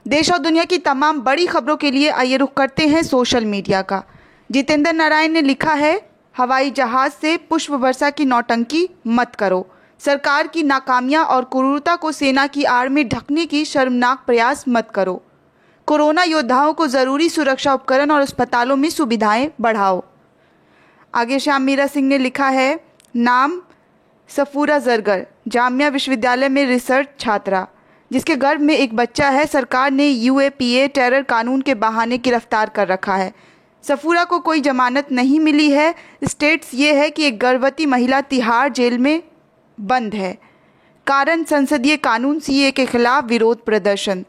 देश और दुनिया की तमाम बड़ी खबरों के लिए आइए रुख करते हैं सोशल मीडिया का। जितेंद्र नारायण ने लिखा है, हवाई जहाज से पुष्प वर्षा की नौटंकी मत करो। सरकार की नाकामियां और क्रूरता को सेना की आड़ में ढकने की शर्मनाक प्रयास मत करो। कोरोना योद्धाओं को जरूरी सुरक्षा उपकरण और अस्पतालों में सुविधाएं बढ़ाओ। आगे श्याम मीरा सिंह ने लिखा है, नाम सफूरा जरगर, जामिया विश्वविद्यालय में रिसर्च छात्रा, जिसके गर्भ में एक बच्चा है। सरकार ने यूएपीए टेरर कानून के बहाने गिरफ्तार कर रखा है। सफूरा को कोई जमानत नहीं मिली है। स्टेट्स ये है कि एक गर्भवती महिला तिहाड़ जेल में बंद है। कारण संसदीय कानून सीए के खिलाफ विरोध प्रदर्शन।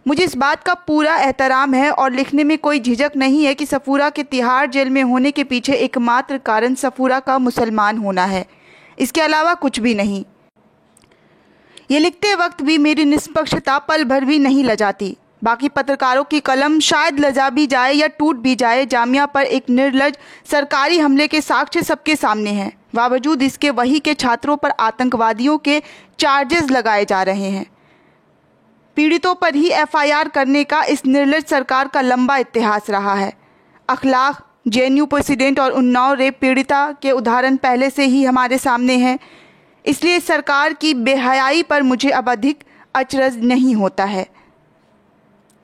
मुझे इस बात का पूरा एहतराम है और लिखने में कोई झिझक नहीं है कि सफूरा के तिहाड़ जेल में होने के पीछे एकमात्र कारण सफूरा का मुसलमान होना है, इसके अलावा कुछ भी नहीं। ये लिखते वक्त भी मेरी निष्पक्षता पल भर भी नहीं लजाती। बाकी पत्रकारों की कलम शायद लजा भी जाए या टूट भी जाए। जामिया पर एक निर्लज सरकारी हमले के साक्ष्य सबके सामने हैं। बावजूद इसके वही के छात्रों पर आतंकवादियों के चार्जेस लगाए जा रहे हैं। पीड़ितों पर ही एफआईआर करने का इस निर्लज सरकार का लंबा इतिहास रहा है। अखलाक, जेएनयू प्रेसिडेंट और उन्नाव रेप पीड़िता के उदाहरण पहले से ही हमारे सामने हैं। इसलिए सरकार की बेहयाई पर मुझे अब अधिक अचरज नहीं होता है।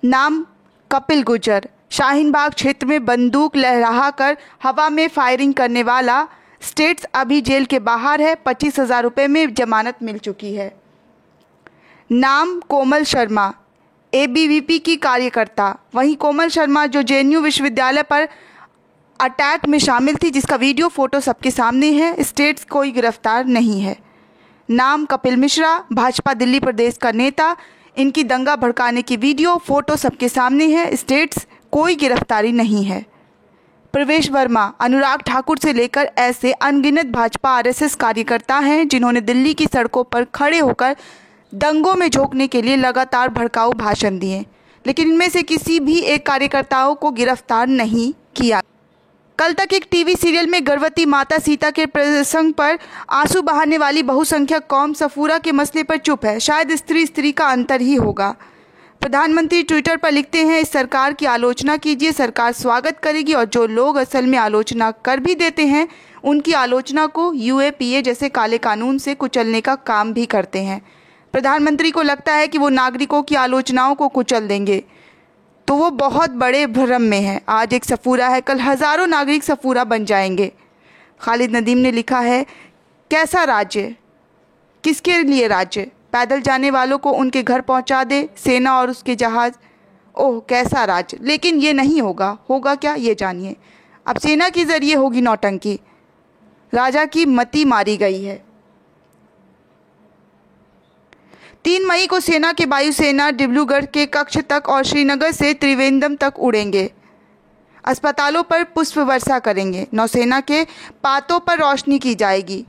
नाम कपिल गुर्जर, शाहीन बाग क्षेत्र में बंदूक लहरा कर हवा में फायरिंग करने वाला। स्टेट्स अभी जेल के बाहर है। 25,000 रुपये में जमानत मिल चुकी है। नाम कोमल शर्मा, एबीवीपी की कार्यकर्ता। वहीं कोमल शर्मा जो जेएनयू विश्वविद्यालय पर अटैक में शामिल थी, जिसका वीडियो फोटो सबके सामने है। स्टेट्स कोई गिरफ्तार नहीं है। नाम कपिल मिश्रा, भाजपा दिल्ली प्रदेश का नेता। इनकी दंगा भड़काने की वीडियो फोटो सबके सामने है। स्टेट्स कोई गिरफ्तारी नहीं है। प्रवेश वर्मा, अनुराग ठाकुर से लेकर ऐसे अनगिनत भाजपा आरएसएस कार्यकर्ता हैं जिन्होंने दिल्ली की सड़कों पर खड़े होकर दंगों में झोंकने के लिए लगातार भड़काऊ भाषण दिए, लेकिन इनमें से किसी भी एक कार्यकर्ताओं को गिरफ्तार नहीं किया। कल तक एक टीवी सीरियल में गर्भवती माता सीता के प्रसंग पर आंसू बहाने वाली बहुसंख्यक कौम सफूरा के मसले पर चुप है। शायद स्त्री स्त्री का अंतर ही होगा। प्रधानमंत्री ट्विटर पर लिखते हैं, इस सरकार की आलोचना कीजिए, सरकार स्वागत करेगी। और जो लोग असल में आलोचना कर भी देते हैं, उनकी आलोचना को यूएपीए जैसे काले कानून से कुचलने का काम भी करते हैं। प्रधानमंत्री को लगता है कि वो नागरिकों की आलोचनाओं को कुचल देंगे, तो वो बहुत बड़े भ्रम में है। आज एक सफूरा है, कल हजारों नागरिक सफूरा बन जाएंगे। खालिद नदीम ने लिखा है, कैसा राज्य, किसके लिए राज्य? पैदल जाने वालों को उनके घर पहुंचा दे सेना और उसके जहाज। ओह कैसा राज्य। लेकिन ये नहीं होगा। होगा क्या, ये जानिए। अब सेना के जरिए होगी नौटंकी। राजा की मति मारी गई है। 3 मई को सेना के वायुसेना डिब्रूगढ़ के कक्ष तक और श्रीनगर से त्रिवेंद्रम तक उड़ेंगे। अस्पतालों पर पुष्प वर्षा करेंगे। नौसेना के पातों पर रोशनी की जाएगी।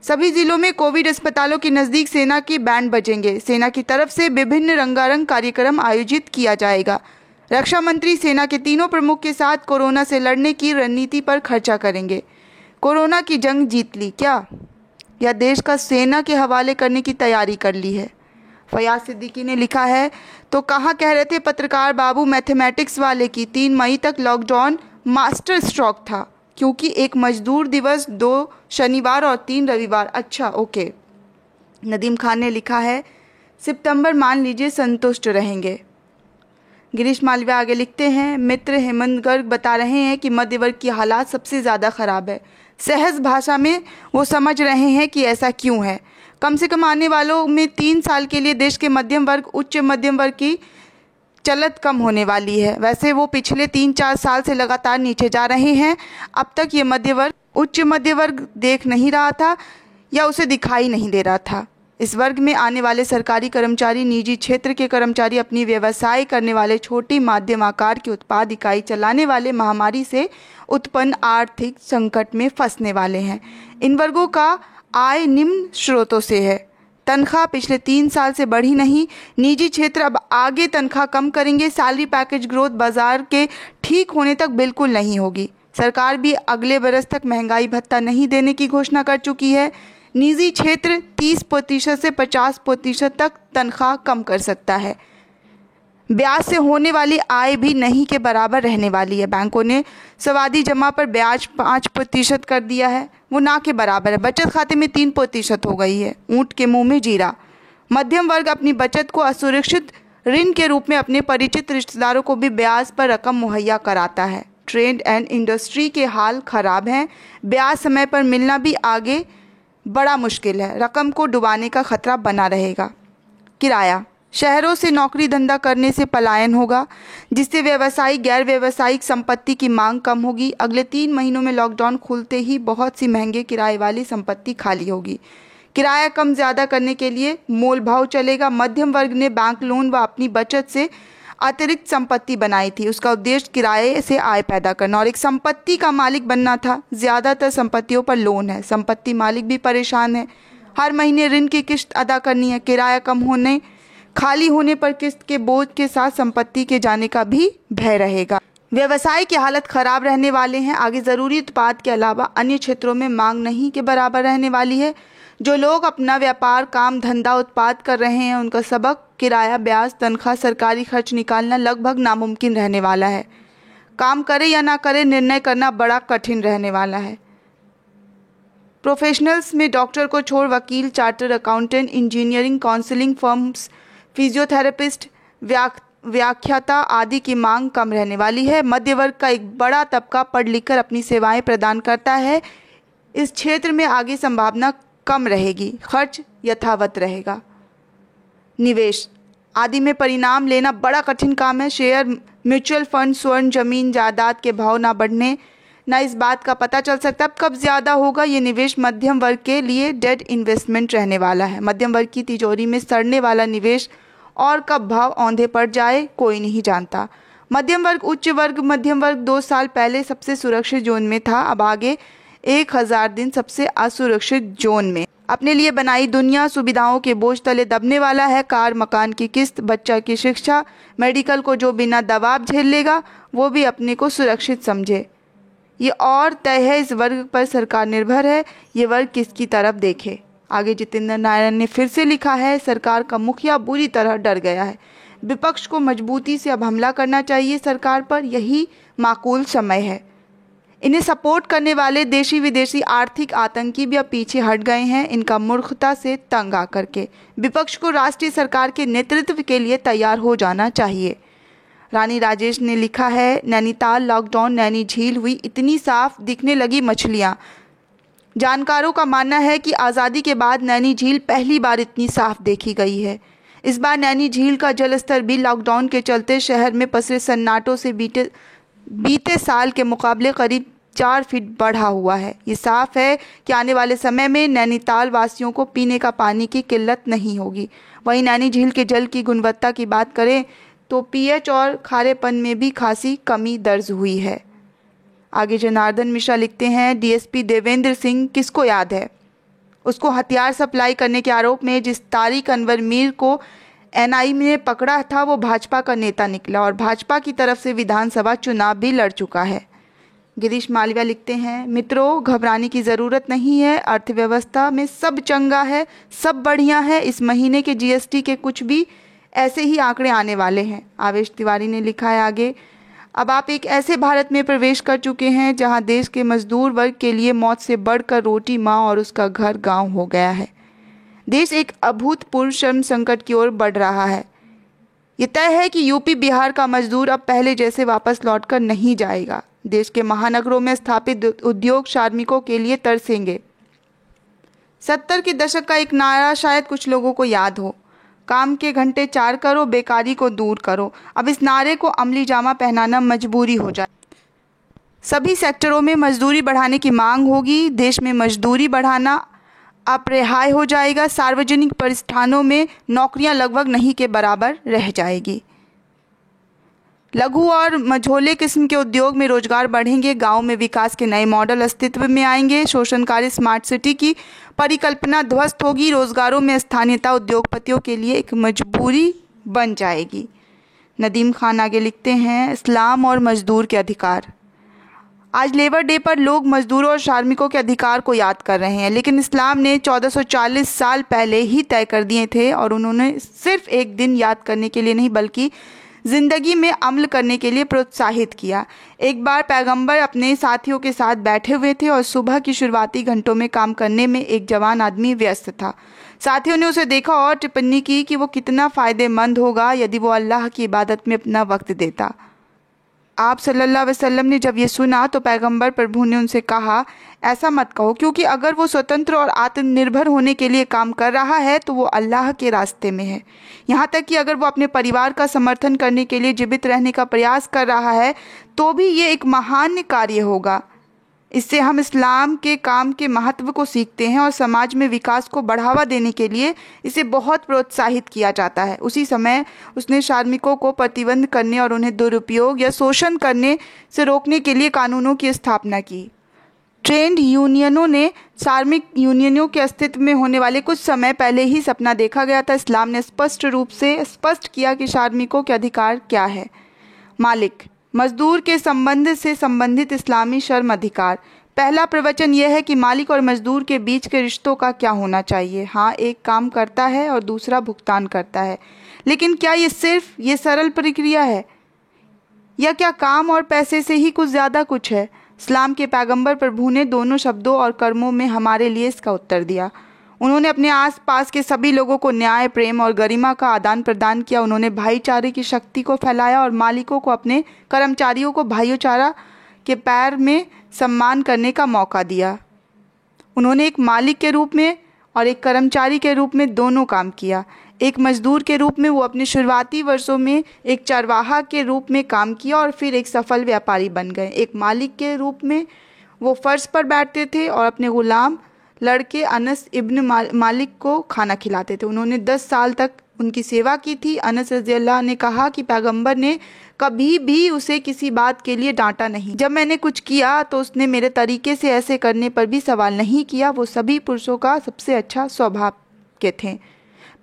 सभी जिलों में कोविड अस्पतालों के नज़दीक सेना के बैंड बजेंगे। सेना की तरफ से विभिन्न रंगारंग कार्यक्रम आयोजित किया जाएगा। रक्षा मंत्री सेना के तीनों प्रमुख के साथ कोरोना से लड़ने की रणनीति पर खर्चा करेंगे। कोरोना की जंग जीत ली क्या, या देश का सेना के हवाले करने की तैयारी कर ली है? फयाज सिद्दीकी ने लिखा है, तो कहाँ कह रहे थे पत्रकार बाबू मैथमेटिक्स वाले की 3 मई तक लॉकडाउन मास्टर स्ट्रोक था, क्योंकि 1 मजदूर दिवस, 2 शनिवार और 3 रविवार। अच्छा ओके। नदीम खान ने लिखा है, सितंबर मान लीजिए संतुष्ट रहेंगे। गिरीश मालवीय आगे लिखते हैं, मित्र हेमंत गर्ग बता रहे हैं कि मध्य वर्ग की हालात सबसे ज़्यादा ख़राब है। सहज भाषा में वो समझ रहे हैं कि ऐसा क्यों है। कम से कम आने वालों में 3 साल के लिए देश के मध्यम वर्ग, उच्च मध्यम वर्ग की चलत कम होने वाली है। वैसे वो पिछले 3-4 साल से लगातार नीचे जा रहे हैं। अब तक ये मध्य वर्ग, उच्च मध्य वर्ग देख नहीं रहा था या उसे दिखाई नहीं दे रहा था। इस वर्ग में आने वाले सरकारी कर्मचारी, निजी क्षेत्र के कर्मचारी, अपनी व्यवसाय करने वाले, छोटी माध्यम आकार की उत्पाद इकाई चलाने वाले महामारी से उत्पन्न आर्थिक संकट में फंसने वाले हैं। इन वर्गों का आय निम्न स्रोतों से है। तनख्वाह पिछले 3 साल से बढ़ी नहीं। निजी क्षेत्र अब आगे तनख्वाह कम करेंगे। सैलरी पैकेज ग्रोथ बाजार के ठीक होने तक बिल्कुल नहीं होगी। सरकार भी अगले बरस तक महंगाई भत्ता नहीं देने की घोषणा कर चुकी है। निजी क्षेत्र 30% से 50% तक तनख्वाह कम कर सकता है। ब्याज से होने वाली आय भी नहीं के बराबर रहने वाली है। बैंकों ने सावधि जमा पर ब्याज 5% कर दिया है, वो ना के बराबर है। बचत खाते में 3% हो गई है। ऊंट के मुंह में जीरा। मध्यम वर्ग अपनी बचत को असुरक्षित ऋण के रूप में अपने परिचित रिश्तेदारों को भी ब्याज पर रकम मुहैया कराता है। ट्रेड एंड इंडस्ट्री के हाल खराब हैं। ब्याज समय पर मिलना भी आगे बड़ा मुश्किल है। रकम को डुबाने का खतरा बना रहेगा। किराया। शहरों से नौकरी धंधा करने से पलायन होगा, जिससे व्यावसायिक गैर व्यावसायिक संपत्ति की मांग कम होगी। अगले 3 महीनों में लॉकडाउन खुलते ही बहुत सी महंगे किराए वाली संपत्ति खाली होगी। किराया कम ज़्यादा करने के लिए मोल भाव चलेगा। मध्यम वर्ग ने बैंक लोन व अपनी बचत से अतिरिक्त संपत्ति बनाई थी। उसका उद्देश्य किराए से आय पैदा करना और एक संपत्ति का मालिक बनना था। ज़्यादातर संपत्तियों पर लोन है। संपत्ति मालिक भी परेशान है। हर महीने ऋण की किस्त अदा करनी है। किराया कम होने खाली होने पर किस्त के बोझ के साथ संपत्ति के जाने का भी भय रहेगा। व्यवसाय की हालत खराब रहने वाले हैं। आगे ज़रूरी उत्पाद के अलावा अन्य क्षेत्रों में मांग नहीं के बराबर रहने वाली है। जो लोग अपना व्यापार, काम, धंधा, उत्पाद कर रहे हैं, उनका सबक किराया, ब्याज, तनख्वाह, सरकारी खर्च निकालना लगभग नामुमकिन रहने वाला है। काम करे या ना करे, निर्णय करना बड़ा कठिन रहने वाला है। प्रोफेशनल्स में डॉक्टर को छोड़ वकील, charter accountant, engineering, counselling firms, physiotherapist, व्याख्याता आदि की मांग कम रहने वाली है। मध्य वर्ग का एक बड़ा तबका पढ़ लिख कर अपनी सेवाएं प्रदान करता है। इस क्षेत्र में आगे संभावना कम रहेगी। खर्च यथावत रहेगा। निवेश आदि में परिणाम लेना बड़ा कठिन काम है। शेयर, म्यूचुअल फंड, स्वर्ण, जमीन जायदाद के भाव ना बढ़ने ना इस बात का पता चल सकता कब ज़्यादा होगा। ये निवेश मध्यम वर्ग के लिए डेड इन्वेस्टमेंट रहने वाला है। मध्यम वर्ग की तिजोरी में सड़ने वाला निवेश और कब भाव औंधे पड़ जाए कोई नहीं जानता। मध्यम वर्ग, उच्च वर्ग, मध्यम वर्ग 2 साल पहले सबसे सुरक्षित जोन में था। अब आगे 1000 दिन सबसे असुरक्षित जोन में। अपने लिए बनाई दुनिया सुविधाओं के बोझ तले दबने वाला है। कार, मकान की किस्त, बच्चा की शिक्षा, मेडिकल को जो बिना दबाव झेल लेगा वो भी अपने को सुरक्षित समझे। ये और तय है, इस वर्ग पर सरकार निर्भर है। ये वर्ग किसकी तरफ देखे। आगे जितेंद्र नारायण ने फिर से लिखा है, सरकार का मुखिया बुरी तरह डर गया है। विपक्ष को मजबूती से अब हमला करना चाहिए सरकार पर। यही माकूल समय है। इन्हें सपोर्ट करने वाले देशी विदेशी आर्थिक आतंकी भी अब पीछे हट गए हैं, इनका मूर्खता से तंग आकर के। विपक्ष को राष्ट्रीय सरकार के नेतृत्व के लिए तैयार हो जाना चाहिए। रानी राजेश ने लिखा है, नैनीताल लॉकडाउन, नैनी झील हुई इतनी साफ दिखने लगी मछलियाँ। जानकारों का मानना है कि आज़ादी के बाद नैनी झील पहली बार इतनी साफ देखी गई है। इस बार नैनी झील का जलस्तर भी लॉकडाउन के चलते शहर में पसरे सन्नाटों से बीते साल के मुकाबले करीब 4 फीट बढ़ा हुआ है। ये साफ है कि आने वाले समय में नैनीताल वासियों को पीने का पानी की किल्लत नहीं होगी। वहीं नैनी झील के जल की गुणवत्ता की बात करें तो पीएच और खारेपन में भी खासी कमी दर्ज हुई है। आगे जनार्दन मिश्रा लिखते हैं, डीएसपी देवेंद्र सिंह किसको याद है। उसको हथियार सप्लाई करने के आरोप में जिस तारिक अनवर मीर को एनआई ने पकड़ा था वो भाजपा का नेता निकला और भाजपा की तरफ से विधानसभा चुनाव भी लड़ चुका है। गिरीश मालविया लिखते हैं, मित्रों घबराने की ज़रूरत नहीं है। अर्थव्यवस्था में सब चंगा है, सब बढ़िया है। इस महीने के जीएसटी के कुछ भी ऐसे ही आंकड़े आने वाले हैं। आवेश तिवारी ने लिखा है आगे, अब आप एक ऐसे भारत में प्रवेश कर चुके हैं जहां देश के मजदूर वर्ग के लिए मौत से बढ़कर रोटी माँ और उसका घर गांव हो गया है। देश एक अभूतपूर्व श्रम संकट की ओर बढ़ रहा है। ये तय है कि यूपी बिहार का मजदूर अब पहले जैसे वापस लौटकर नहीं जाएगा। देश के महानगरों में स्थापित उद्योग श्रमिकों के लिए तरसेंगे। 70 के दशक का एक नारा शायद कुछ लोगों को याद हो, काम के घंटे 4 करो, बेकारी को दूर करो। अब इस नारे को अमली जामा पहनाना मजबूरी हो जाए। सभी सेक्टरों में मजदूरी बढ़ाने की मांग होगी। देश में मजदूरी बढ़ाना अपरिहार्य हो जाएगा। सार्वजनिक प्रतिष्ठानों में नौकरियां लगभग नहीं के बराबर रह जाएगी। लघु और मझोले किस्म के उद्योग में रोजगार बढ़ेंगे। गांव में विकास के नए मॉडल अस्तित्व में आएंगे। शोषणकारी स्मार्ट सिटी की परिकल्पना ध्वस्त होगी। रोजगारों में स्थानीयता उद्योगपतियों के लिए एक मजबूरी बन जाएगी। नदीम खान आगे लिखते हैं, इस्लाम और मजदूर के अधिकार। आज लेबर डे पर लोग मजदूरों और श्रमिकों के अधिकार को याद कर रहे हैं, लेकिन इस्लाम ने 1440 साल पहले ही तय कर दिए थे और उन्होंने सिर्फ एक दिन याद करने के लिए नहीं बल्कि जिंदगी में अमल करने के लिए प्रोत्साहित किया। एक बार पैगंबर अपने साथियों के साथ बैठे हुए थे और सुबह की शुरुआती घंटों में काम करने में एक जवान आदमी व्यस्त था। साथियों ने उसे देखा और टिप्पणी की कि वो कितना फ़ायदेमंद होगा यदि वो अल्लाह की इबादत में अपना वक्त देता। आप सल्लल्लाहु अलैहि वसल्लम ने जब ये सुना तो पैगंबर प्रभु ने उनसे कहा, ऐसा मत कहो, क्योंकि अगर वो स्वतंत्र और आत्मनिर्भर होने के लिए काम कर रहा है तो वो अल्लाह के रास्ते में है। यहाँ तक कि अगर वो अपने परिवार का समर्थन करने के लिए जीवित रहने का प्रयास कर रहा है तो भी ये एक महान कार्य होगा। इससे हम इस्लाम के काम के महत्व को सीखते हैं और समाज में विकास को बढ़ावा देने के लिए इसे बहुत प्रोत्साहित किया जाता है। उसी समय उसने श्रमिकों को प्रतिबंध करने और उन्हें दुरुपयोग या शोषण करने से रोकने के लिए कानूनों की स्थापना की। ट्रेड यूनियनों ने श्रमिक यूनियनों के अस्तित्व में होने वाले कुछ समय पहले ही सपना देखा गया था। इस्लाम ने स्पष्ट रूप से स्पष्ट किया कि श्रमिकों के अधिकार क्या है। मालिक मजदूर के संबंध से संबंधित इस्लामी श्रम अधिकार। पहला प्रवचन यह है कि मालिक और मजदूर के बीच के रिश्तों का क्या होना चाहिए। हाँ, एक काम करता है और दूसरा भुगतान करता है, लेकिन क्या ये सिर्फ ये सरल प्रक्रिया है या क्या काम और पैसे से ही कुछ ज़्यादा कुछ है? इस्लाम के पैगंबर प्रभु ने दोनों शब्दों और कर्मों में हमारे लिए इसका उत्तर दिया। उन्होंने अपने आसपास के सभी लोगों को न्याय, प्रेम और गरिमा का आदान प्रदान किया। उन्होंने भाईचारे की शक्ति को फैलाया और मालिकों को अपने कर्मचारियों को भाईचारा के पैर में सम्मान करने का मौका दिया। उन्होंने एक मालिक के रूप में और एक कर्मचारी के रूप में दोनों काम किया। एक मजदूर के रूप में वो अपने शुरुआती वर्षों में एक चरवाहा के रूप में काम किया और फिर एक सफल व्यापारी बन गए। एक मालिक के रूप में वो फर्श पर बैठते थे और अपने गुलाम लड़के अनस इब्न मालिक को खाना खिलाते थे। उन्होंने 10 साल तक उनकी सेवा की थी। अनस रज़ियल्लाहु ने कहा कि पैगंबर ने कभी भी उसे किसी बात के लिए डांटा नहीं। जब मैंने कुछ किया तो उसने मेरे तरीके से ऐसे करने पर भी सवाल नहीं किया। वो सभी पुरुषों का सबसे अच्छा स्वभाव के थे।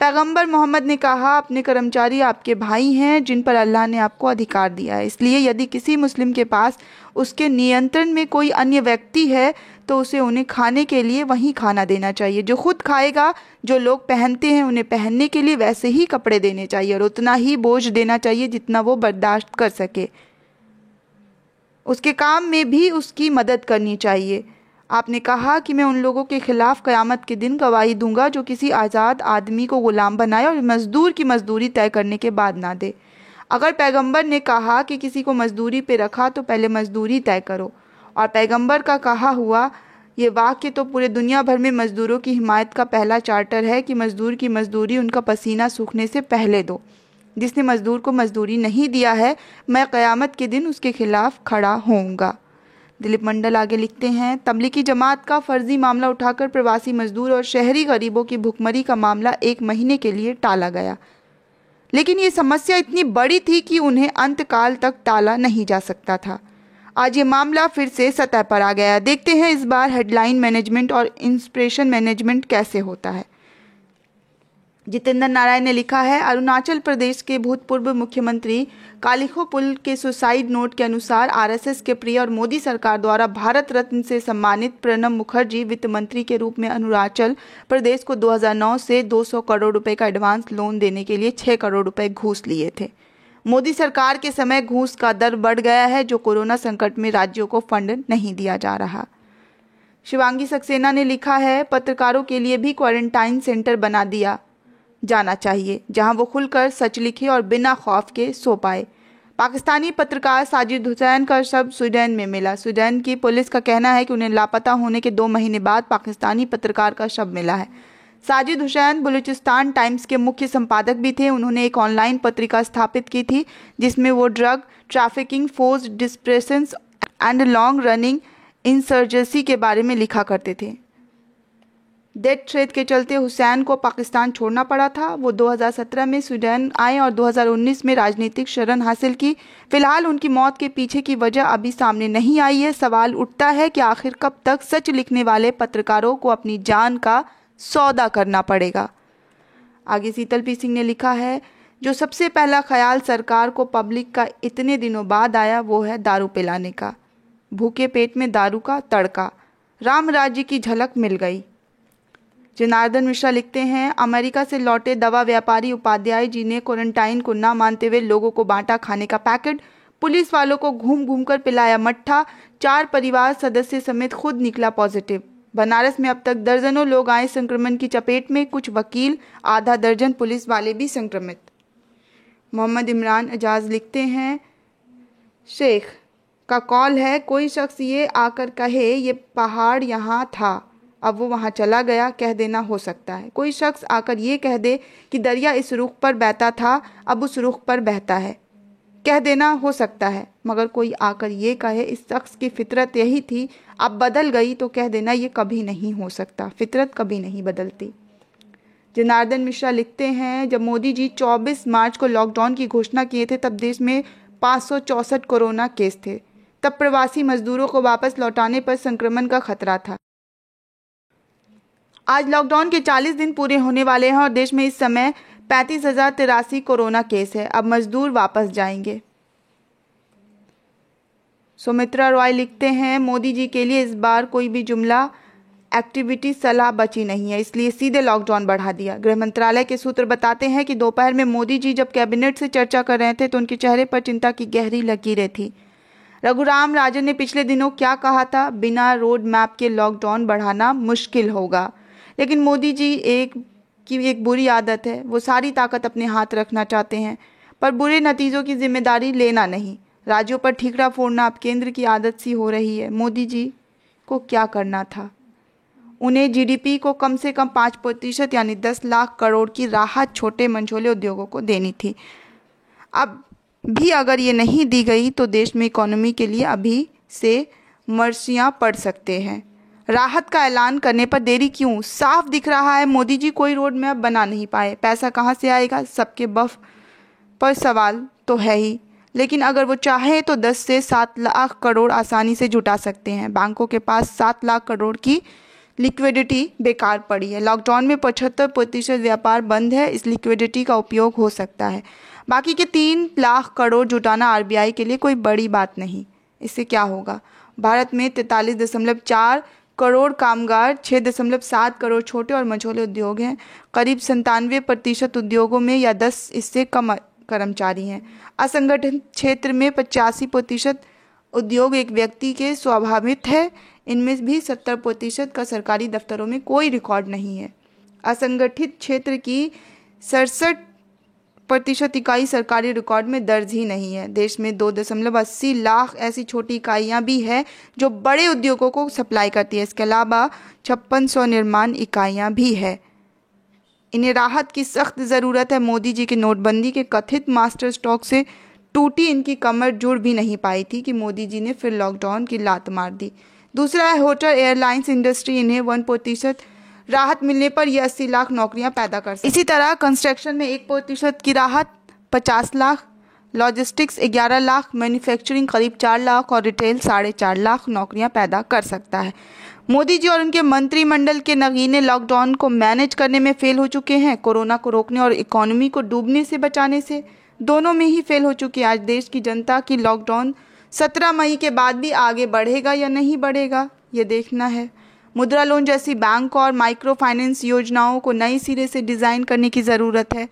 पैगंबर मोहम्मद ने कहा, अपने कर्मचारी आपके भाई हैं जिन पर अल्लाह ने आपको अधिकार दिया है। इसलिए यदि किसी मुस्लिम के पास उसके नियंत्रण में कोई अन्य व्यक्ति है तो उसे उन्हें खाने के लिए वही खाना देना चाहिए जो खुद खाएगा। जो लोग पहनते हैं उन्हें पहनने के लिए वैसे ही कपड़े देने चाहिए और उतना ही बोझ देना चाहिए जितना वो बर्दाश्त कर सके। उसके काम में भी उसकी मदद करनी चाहिए। आपने कहा कि मैं उन लोगों के खिलाफ क़यामत के दिन गवाही दूंगा जो किसी आज़ाद आदमी को गुलाम बनाए और मजदूर की मजदूरी तय करने के बाद ना दे। अगर पैगंबर ने कहा कि किसी को मजदूरी पे रखा तो पहले मजदूरी तय करो, और पैगंबर का कहा हुआ ये वाक्य तो पूरे दुनिया भर में मजदूरों की हिमायत का पहला चार्टर है कि मजदूर की मजदूरी उनका पसीना सूखने से पहले दो। जिसने मजदूर को मजदूरी नहीं दिया है, मैं क़यामत के दिन उसके खिलाफ खड़ा होऊंगा। दिलीप मंडल आगे लिखते हैं, तबलीगी जमात का फर्जी मामला उठाकर प्रवासी मजदूर और शहरी गरीबों की भुखमरी का मामला 1 महीने के लिए टाला गया, लेकिन ये समस्या इतनी बड़ी थी कि उन्हें अंतकाल तक टाला नहीं जा सकता था। आज ये मामला फिर से सतह पर आ गया। देखते हैं इस बार हेडलाइन मैनेजमेंट और इंस्पिरेशन मैनेजमेंट कैसे होता है। जितेंद्र नारायण ने लिखा है, अरुणाचल प्रदेश के भूतपूर्व मुख्यमंत्री कालिखो पुल के सुसाइड नोट के अनुसार आरएसएस के प्रिय और मोदी सरकार द्वारा भारत रत्न से सम्मानित प्रणब मुखर्जी वित्त मंत्री के रूप में अरुणाचल प्रदेश को 2009 से 200 करोड़ रुपए का एडवांस लोन देने के लिए 6 करोड़ रुपए घूस लिए थे। मोदी सरकार के समय घूस का दर बढ़ गया है, जो कोरोना संकट में राज्यों को फंड नहीं दिया जा रहा। शिवांगी सक्सेना ने लिखा है, पत्रकारों के लिए भी क्वारंटाइन सेंटर बना दिया जाना चाहिए जहां वो खुलकर सच लिखे और बिना खौफ के सो पाए। पाकिस्तानी पत्रकार साजिद हुसैन का शव स्वीडन में मिला। स्वीडन की पुलिस का कहना है कि उन्हें लापता होने के 2 महीने बाद पाकिस्तानी पत्रकार का शव मिला है। साजिद हुसैन बलूचिस्तान टाइम्स के मुख्य संपादक भी थे। उन्होंने एक ऑनलाइन पत्रिका स्थापित की थी जिसमें वो drug trafficking, force dispersions and long running insurgency के बारे में लिखा करते थे। डेथ थ्रेट के चलते हुसैन को पाकिस्तान छोड़ना पड़ा था। वो 2017 में स्वीडन आए और 2019 में राजनीतिक शरण हासिल की। फिलहाल उनकी मौत के पीछे की वजह अभी सामने नहीं आई है। सवाल उठता है कि आखिर कब तक सच लिखने वाले पत्रकारों को अपनी जान का सौदा करना पड़ेगा। आगे शीतल पी सिंह ने लिखा है, जो सबसे पहला ख्याल सरकार को पब्लिक का इतने दिनों बाद आया वो है दारू पिलाने का। भूखे पेट में दारू का तड़का, राम राज्य की झलक मिल गई। जनार्दन मिश्रा लिखते हैं, अमेरिका से लौटे दवा व्यापारी उपाध्याय जी ने क्वारंटाइन को ना मानते हुए लोगों को बांटा खाने का पैकेट, पुलिस वालों को घूम घूम कर पिलाया मट्ठा, 4 परिवार सदस्य समेत खुद निकला पॉजिटिव। बनारस में अब तक दर्जनों लोग आए संक्रमण की चपेट में, कुछ वकील, आधा दर्जन पुलिस वाले भी संक्रमित। मोहम्मद इमरान एजाज लिखते हैं, शेख का कॉल है, कोई शख्स ये आकर कहे ये पहाड़ यहाँ था, अब वो वहाँ चला गया, कह देना हो सकता है। कोई शख्स आकर ये कह दे कि दरिया इस रुख पर बहता था, अब उस रुख पर बहता है, कह देना हो सकता है। मगर कोई आकर ये कहे इस शख्स की फितरत यही थी, अब बदल गई, तो कह देना ये कभी नहीं हो सकता। फितरत कभी नहीं बदलती। जनार्दन मिश्रा लिखते हैं, जब मोदी जी 24 मार्च को लॉकडाउन की घोषणा किए थे तब देश में 564 कोरोना केस थे। तब प्रवासी मजदूरों को वापस लौटाने पर संक्रमण का खतरा था। आज लॉकडाउन के 40 दिन पूरे होने वाले हैं और देश में इस समय 35,083 कोरोना केस है। अब मजदूर वापस जाएंगे। सुमित्रा रॉय लिखते हैं, मोदी जी के लिए इस बार कोई भी जुमला एक्टिविटी सलाह बची नहीं है, इसलिए सीधे लॉकडाउन बढ़ा दिया। गृह मंत्रालय के सूत्र बताते हैं कि दोपहर में मोदी जी जब कैबिनेट से चर्चा कर रहे थे तो उनके चेहरे पर चिंता की गहरी लकीरें थी। रघुराम राजन ने पिछले दिनों क्या कहा था, बिना रोड मैप के लॉकडाउन बढ़ाना मुश्किल होगा। लेकिन मोदी जी की एक बुरी आदत है, वो सारी ताकत अपने हाथ रखना चाहते हैं पर बुरे नतीजों की जिम्मेदारी लेना नहीं। राज्यों पर ठीकरा फोड़ना अब केंद्र की आदत सी हो रही है। मोदी जी को क्या करना था, उन्हें जीडीपी को कम से कम 5% यानी 10 लाख करोड़ की राहत छोटे मंझोले उद्योगों को देनी थी। अब भी अगर ये नहीं दी गई तो देश में इकोनॉमी के लिए अभी से मर्सियाँ पड़ सकते हैं। राहत का ऐलान करने पर देरी क्यों? साफ दिख रहा है मोदी जी कोई रोड मैप बना नहीं पाए। पैसा कहाँ से आएगा, सबके बफ पर सवाल तो है ही। लेकिन अगर वो चाहे तो 10 से 7 लाख करोड़ आसानी से जुटा सकते हैं। बैंकों के पास 7 लाख करोड़ की लिक्विडिटी बेकार पड़ी है। लॉकडाउन में 75% व्यापार बंद है, इस लिक्विडिटी का उपयोग हो सकता है। बाकी के 3 लाख करोड़ जुटाना आरबीआई के लिए कोई बड़ी बात नहीं। इससे क्या होगा? भारत में 43.4 करोड़ कामगार, 6.7 करोड़ छोटे और मझोले उद्योग हैं। करीब 97% उद्योगों में या 10 इससे कम कर्मचारी हैं। असंगठित क्षेत्र में 85% उद्योग एक व्यक्ति के स्वाभाविक है। इनमें भी 70% का सरकारी दफ्तरों में कोई रिकॉर्ड नहीं है। असंगठित क्षेत्र की 67% इकाई सरकारी रिकॉर्ड में दर्ज ही नहीं है। देश में 2.80 लाख ऐसी छोटी इकाइयां भी है जो बड़े उद्योगों को सप्लाई करती है। इसके अलावा 5600 निर्माण इकाइयां भी है। इन्हें राहत की सख्त ज़रूरत है। मोदी जी की नोटबंदी के कथित मास्टर स्ट्रोक से टूटी इनकी कमर जुड़ भी नहीं पाई थी कि मोदी जी ने फिर लॉकडाउन की लात मार दी। दूसरा है होटल एयरलाइंस इंडस्ट्री, इन्हें 1% राहत मिलने पर यह 80 लाख नौकरियां पैदा कर सकती है। इसी तरह कंस्ट्रक्शन में 1% की राहत 50 लाख, लॉजिस्टिक्स 11 लाख, मैन्युफैक्चरिंग करीब 4 लाख और रिटेल 4.5 लाख नौकरियां पैदा कर सकता है। मोदी जी और उनके मंत्रिमंडल के नगीने लॉकडाउन को मैनेज करने में फेल हो चुके हैं। कोरोना को रोकने और इकोनॉमी को डूबने से बचाने से दोनों में ही फेल हो चुकी है। आज देश की जनता की लॉकडाउन 17 मई के बाद भी आगे बढ़ेगा या नहीं बढ़ेगा, ये देखना है। मुद्रा लोन जैसी बैंक और माइक्रो फाइनेंस योजनाओं को नए सिरे से डिज़ाइन करने की ज़रूरत है,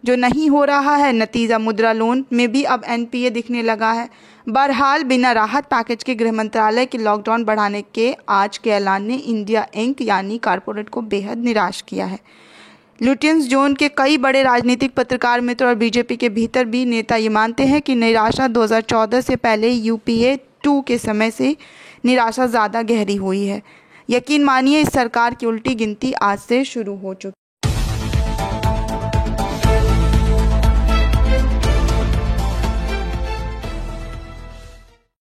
जो नहीं हो रहा है। नतीजा मुद्रा लोन में भी अब एनपीए दिखने लगा है। बहरहाल बिना राहत पैकेज के गृह मंत्रालय के लॉकडाउन बढ़ाने के आज के ऐलान ने इंडिया इंक यानी कॉरपोरेट को बेहद निराश किया है। लुटियंस जोन के कई बड़े राजनीतिक पत्रकार मित्र और बीजेपी के भीतर भी नेता ये मानते हैं कि निराशा 2014 से पहले यूपीए 2 के समय से निराशा ज़्यादा गहरी हुई है। यकीन मानिए इस सरकार की उल्टी गिनती आज से शुरू हो चुकी है।